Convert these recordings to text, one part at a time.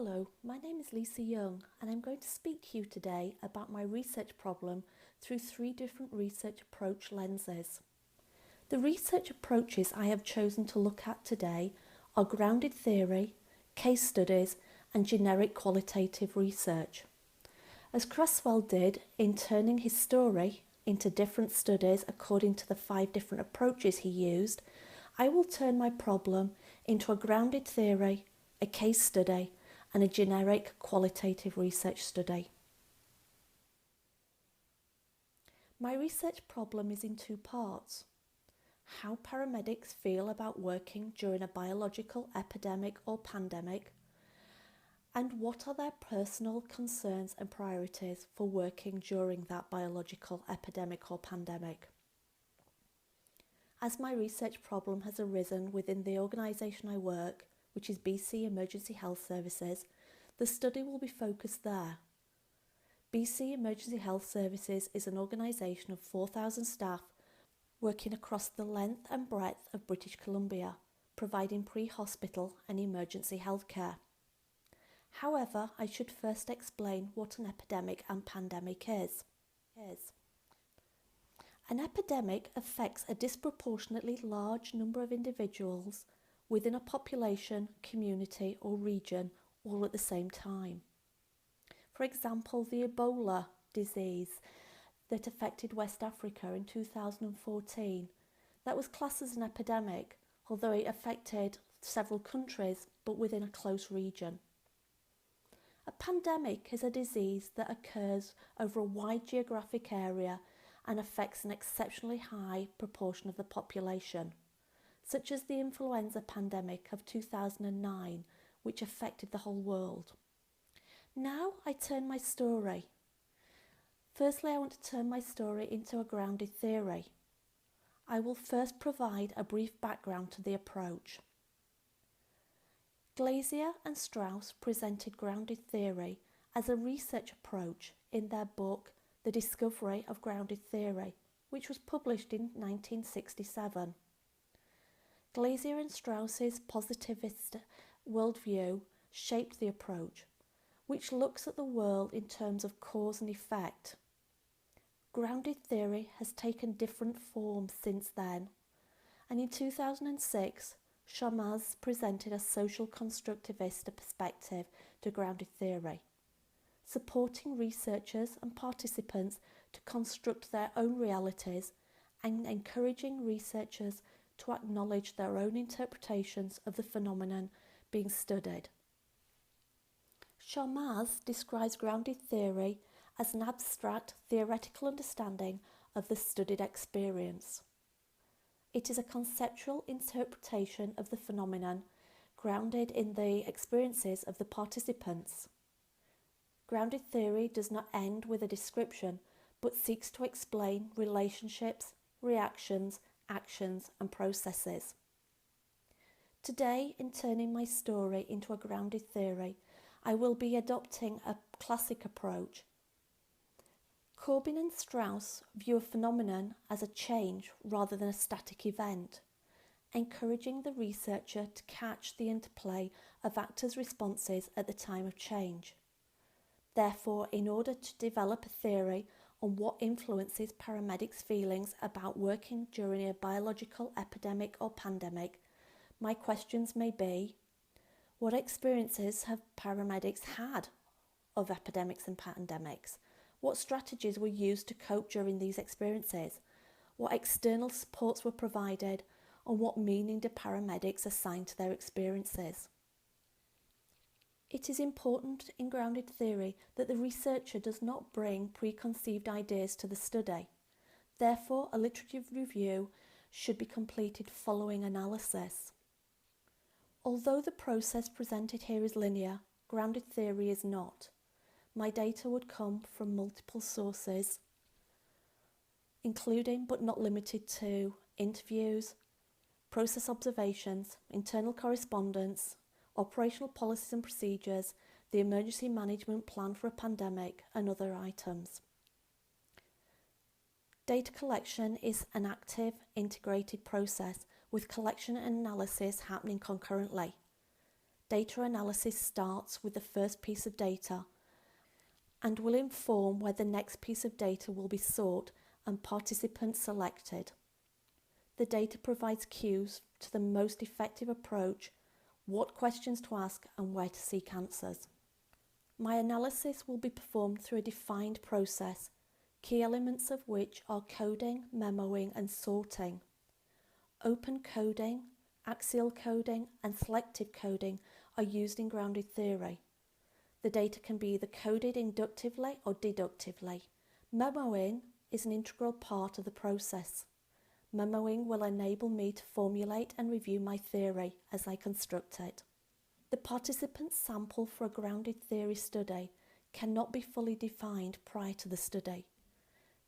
Hello, my name is Lisa Young and I'm going to speak to you today about my research problem through three different research approach lenses. The research approaches I have chosen to look at today are grounded theory, case studies and generic qualitative research. As Cresswell did in turning his story into different studies according to the 5 different approaches he used, I will turn my problem into a grounded theory, a case study and a generic qualitative research study. My research problem is in 2 parts. How paramedics feel about working during a biological epidemic or pandemic, and what are their personal concerns and priorities for working during that biological epidemic or pandemic. As my research problem has arisen within the organisation I work, which is BC Emergency Health Services, the study will be focused there. BC Emergency Health Services is an organisation of 4,000 staff working across the length and breadth of British Columbia, providing pre-hospital and emergency healthcare. However, I should first explain what an epidemic and pandemic is. An epidemic affects a disproportionately large number of individuals within a population, community or region all at the same time. For example, the Ebola disease that affected West Africa in 2014, that was classed as an epidemic, although it affected several countries but within a close region. A pandemic is a disease that occurs over a wide geographic area and affects an exceptionally high proportion of the population, such as the influenza pandemic of 2009, which affected the whole world. Now I turn my story. Firstly, I want to turn my story into a grounded theory. I will first provide a brief background to the approach. Glazier and Strauss presented grounded theory as a research approach in their book The Discovery of Grounded Theory, which was published in 1967. Glazier and Strauss's positivist worldview shaped the approach, which looks at the world in terms of cause and effect. Grounded theory has taken different forms since then, and in 2006, Sharmas presented a social constructivist perspective to grounded theory, supporting researchers and participants to construct their own realities and encouraging researchers to acknowledge their own interpretations of the phenomenon being studied. Sharmas describes grounded theory as an abstract theoretical understanding of the studied experience. It is a conceptual interpretation of the phenomenon grounded in the experiences of the participants. Grounded theory does not end with a description, but seeks to explain relationships, reactions, actions and processes. Today, in turning my story into a grounded theory, I will be adopting a classic approach. Corbin and Strauss view a phenomenon as a change rather than a static event, encouraging the researcher to catch the interplay of actors' responses at the time of change. Therefore, in order to develop a theory on what influences paramedics' feelings about working during a biological epidemic or pandemic, my questions may be: what experiences have paramedics had of epidemics and pandemics? What strategies were used to cope during these experiences? What external supports were provided? And what meaning do paramedics assign to their experiences? It is important in grounded theory that the researcher does not bring preconceived ideas to the study. Therefore, a literature review should be completed following analysis. Although the process presented here is linear, grounded theory is not. My data would come from multiple sources, including but not limited to interviews, process observations, internal correspondence, operational policies and procedures, the emergency management plan for a pandemic, and other items. Data collection is an active, integrated process with collection and analysis happening concurrently. Data analysis starts with the first piece of data and will inform where the next piece of data will be sought and participants selected. The data provides cues to the most effective approach, what questions to ask and where to seek answers. My analysis will be performed through a defined process, key elements of which are coding, memoing and sorting. Open coding, axial coding and selective coding are used in grounded theory. The data can be either coded inductively or deductively. Memoing is an integral part of the process. Memoing will enable me to formulate and review my theory as I construct it. The participant sample for a grounded theory study cannot be fully defined prior to the study.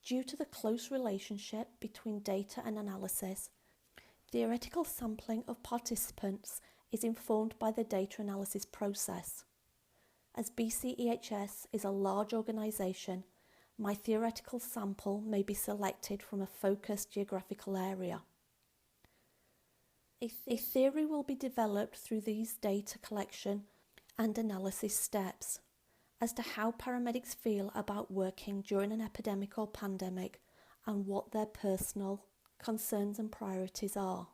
Due to the close relationship between data and analysis, theoretical sampling of participants is informed by the data analysis process. As BCEHS is a large organisation, my theoretical sample may be selected from a focused geographical area. A theory will be developed through these data collection and analysis steps as to how paramedics feel about working during an epidemic or pandemic and what their personal concerns and priorities are,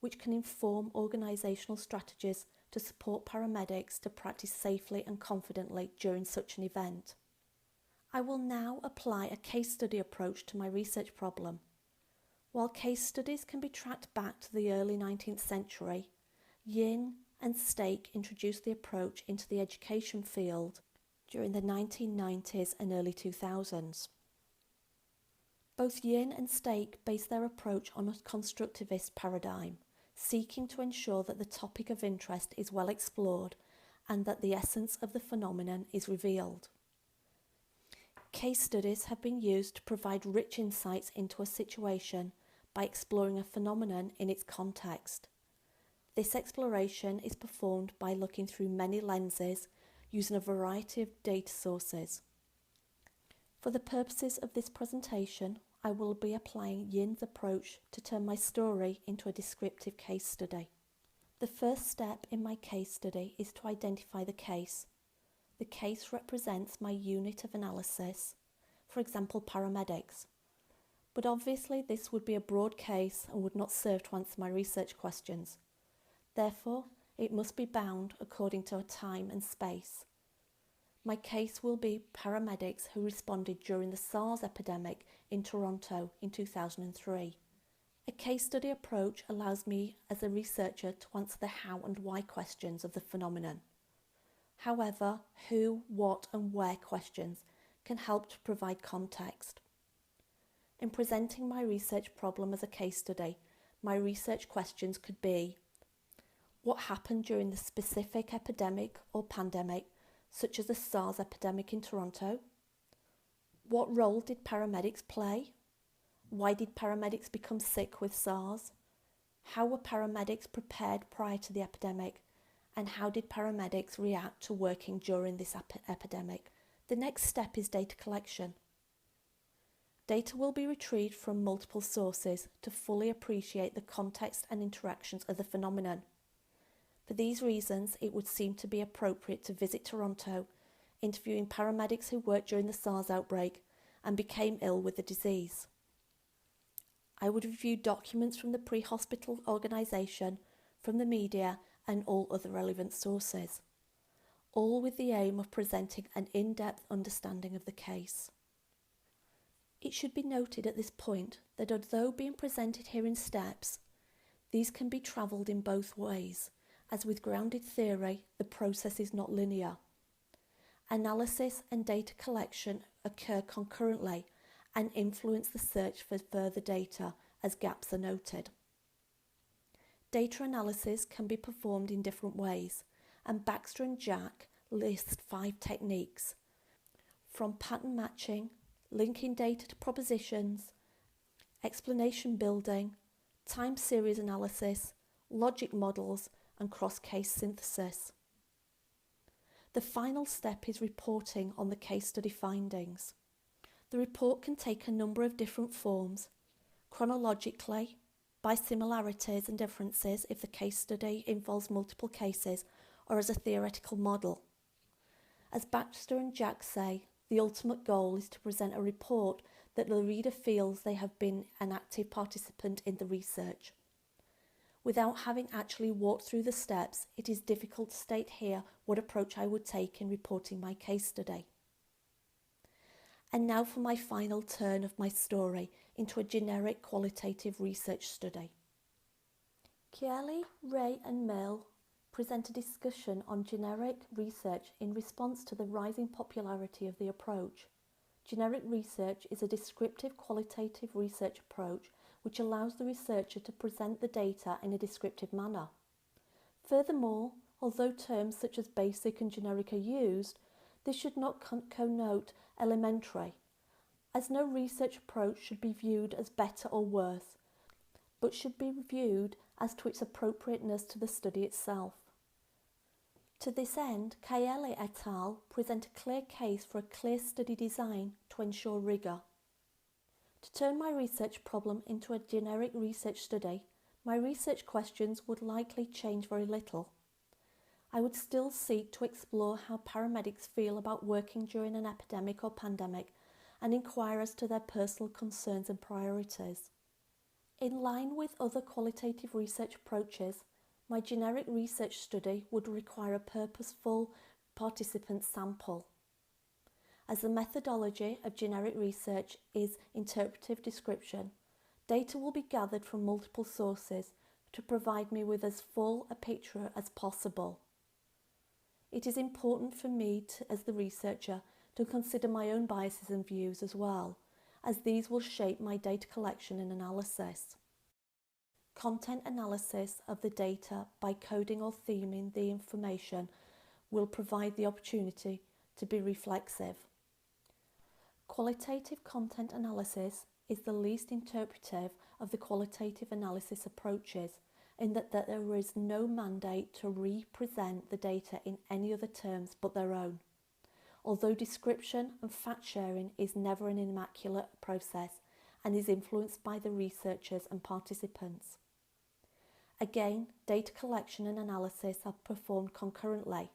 which can inform organisational strategies to support paramedics to practice safely and confidently during such an event. I will now apply a case study approach to my research problem. While case studies can be tracked back to the early 19th century, Yin and Stake introduced the approach into the education field during the 1990s and early 2000s. Both Yin and Stake base their approach on a constructivist paradigm, seeking to ensure that the topic of interest is well explored and that the essence of the phenomenon is revealed. Case studies have been used to provide rich insights into a situation by exploring a phenomenon in its context. This exploration is performed by looking through many lenses using a variety of data sources. For the purposes of this presentation, I will be applying Yin's approach to turn my story into a descriptive case study. The first step in my case study is to identify the case. The case represents my unit of analysis, for example paramedics. But obviously this would be a broad case and would not serve to answer my research questions. Therefore, it must be bound according to a time and space. My case will be paramedics who responded during the SARS epidemic in Toronto in 2003. A case study approach allows me as a researcher to answer the how and why questions of the phenomenon. However, who, what and where questions can help to provide context. In presenting my research problem as a case study, my research questions could be: what happened during the specific epidemic or pandemic, such as the SARS epidemic in Toronto? What role did paramedics play? Why did paramedics become sick with SARS? How were paramedics prepared prior to the epidemic? And how did paramedics react to working during this epidemic? The next step is data collection. Data will be retrieved from multiple sources to fully appreciate the context and interactions of the phenomenon. For these reasons, it would seem to be appropriate to visit Toronto, interviewing paramedics who worked during the SARS outbreak and became ill with the disease. I would review documents from the pre-hospital organisation, from the media and all other relevant sources, all with the aim of presenting an in-depth understanding of the case. It should be noted at this point that although being presented here in steps, these can be travelled in both ways, as with grounded theory, the process is not linear. Analysis and data collection occur concurrently and influence the search for further data as gaps are noted. Data analysis can be performed in different ways, and Baxter and Jack list 5 techniques, from pattern matching, linking data to propositions, explanation building, time series analysis, logic models, and cross-case synthesis. The final step is reporting on the case study findings. The report can take a number of different forms, chronologically, by similarities and differences if the case study involves multiple cases, or as a theoretical model. As Baxter and Jack say, the ultimate goal is to present a report that the reader feels they have been an active participant in the research. Without having actually walked through the steps, it is difficult to state here what approach I would take in reporting my case study. And now for my final turn of my story into a generic qualitative research study. Chieli, Ray and Mill present a discussion on generic research in response to the rising popularity of the approach. Generic research is a descriptive qualitative research approach which allows the researcher to present the data in a descriptive manner. Furthermore, although terms such as basic and generic are used, this should not connote elementary, as no research approach should be viewed as better or worse, but should be viewed as to its appropriateness to the study itself. To this end, Chieli et al. Present a clear case for a clear study design to ensure rigour. To turn my research problem into a generic research study, my research questions would likely change very little. I would still seek to explore how paramedics feel about working during an epidemic or pandemic and inquire as to their personal concerns and priorities. In line with other qualitative research approaches, my generic research study would require a purposeful participant sample. As the methodology of generic research is interpretive description, data will be gathered from multiple sources to provide me with as full a picture as possible. It is important for me, as the researcher, to consider my own biases and views as well, as these will shape my data collection and analysis. Content analysis of the data by coding or theming the information will provide the opportunity to be reflexive. Qualitative content analysis is the least interpretive of the qualitative analysis approaches, in that there is no mandate to represent the data in any other terms but their own. Although description and fact-sharing is never an immaculate process and is influenced by the researchers and participants. Again, data collection and analysis are performed concurrently.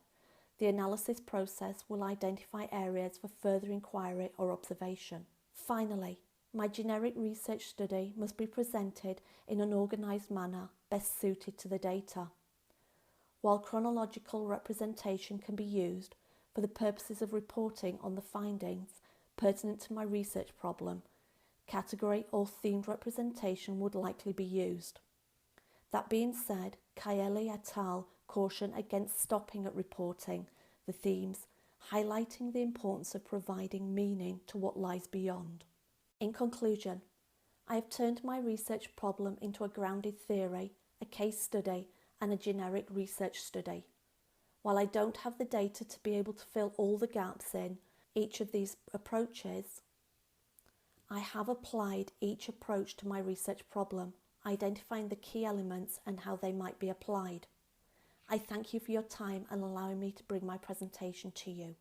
The analysis process will identify areas for further inquiry or observation. Finally, my generic research study must be presented in an organised manner best suited to the data. While chronological representation can be used for the purposes of reporting on the findings pertinent to my research problem, category or themed representation would likely be used. That being said, Chieli et al. Caution against stopping at reporting the themes, highlighting the importance of providing meaning to what lies beyond. In conclusion, I have turned my research problem into a grounded theory, a case study, and a generic research study. While I don't have the data to be able to fill all the gaps in each of these approaches, I have applied each approach to my research problem, identifying the key elements and how they might be applied. I thank you for your time and allowing me to bring my presentation to you.